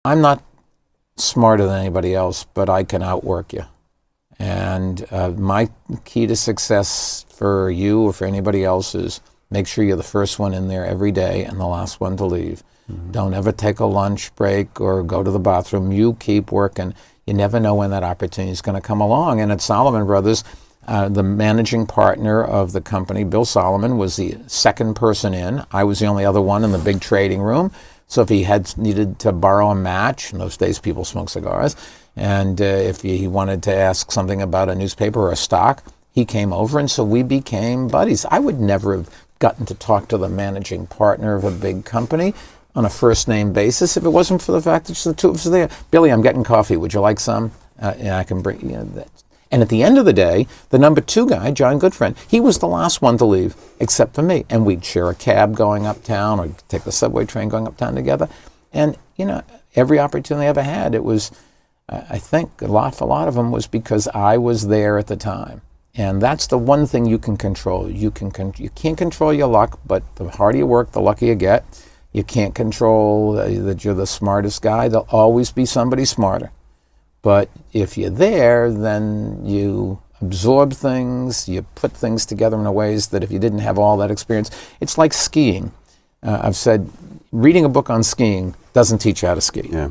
I'm not smarter than anybody else, but I can outwork you. And my key to success for you or for anybody else is make sure you're the first one in there every day and the last one to leave. Mm-hmm. Don't ever take a lunch break or go to the bathroom. You keep working. You never know when that opportunity is going to come along. And at Solomon Brothers, the managing partner of the company, Bill Solomon, was the second person in. I was the only other one in the big trading room. So if he needed to borrow a match, in those days people smoked cigars, and if he wanted to ask something about a newspaper or a stock, he came over, and so we became buddies. I would never have gotten to talk to the managing partner of a big company on a first-name basis if it wasn't for the fact that the two of us are there. Billy, I'm getting coffee. Would you like some? And I can bring that. And at the end of the day, the number two guy, John Goodfriend, he was the last one to leave, except for me. And we'd share a cab going uptown or take the subway train going uptown together. And, every opportunity I ever had, it was, I think, a lot of them was because I was there at the time. And that's the one thing you can control. You can't control your luck, but the harder you work, the luckier you get. You can't control that you're the smartest guy. There'll always be somebody smarter. But if you're there, then you absorb things, you put things together in ways that if you didn't have all that experience, it's like skiing. I've said reading a book on skiing doesn't teach you how to ski. Yeah.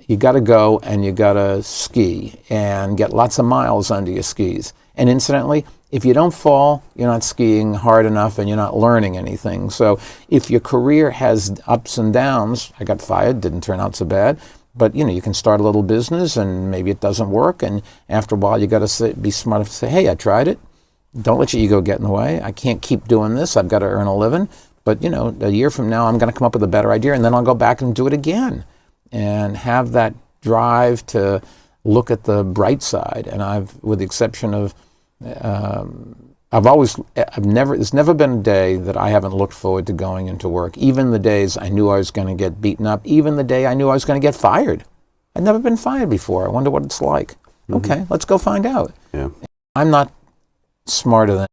You got to go and you got to ski and get lots of miles under your skis. And incidentally, if you don't fall, you're not skiing hard enough and you're not learning anything. So if your career has ups and downs, I got fired, didn't turn out so bad. But, you can start a little business and maybe it doesn't work. And after a while, you got to be smart enough to say, hey, I tried it. Don't let your ego get in the way. I can't keep doing this. I've got to earn a living. But, a year from now, I'm going to come up with a better idea. And then I'll go back and do it again and have that drive to look at the bright side. And with the exception of, there's never been a day that I haven't looked forward to going into work. Even the days I knew I was going to get beaten up, even the day I knew I was going to get fired. I'd never been fired before. I wonder what it's like. Mm-hmm. Okay, let's go find out. Yeah. I'm not smarter than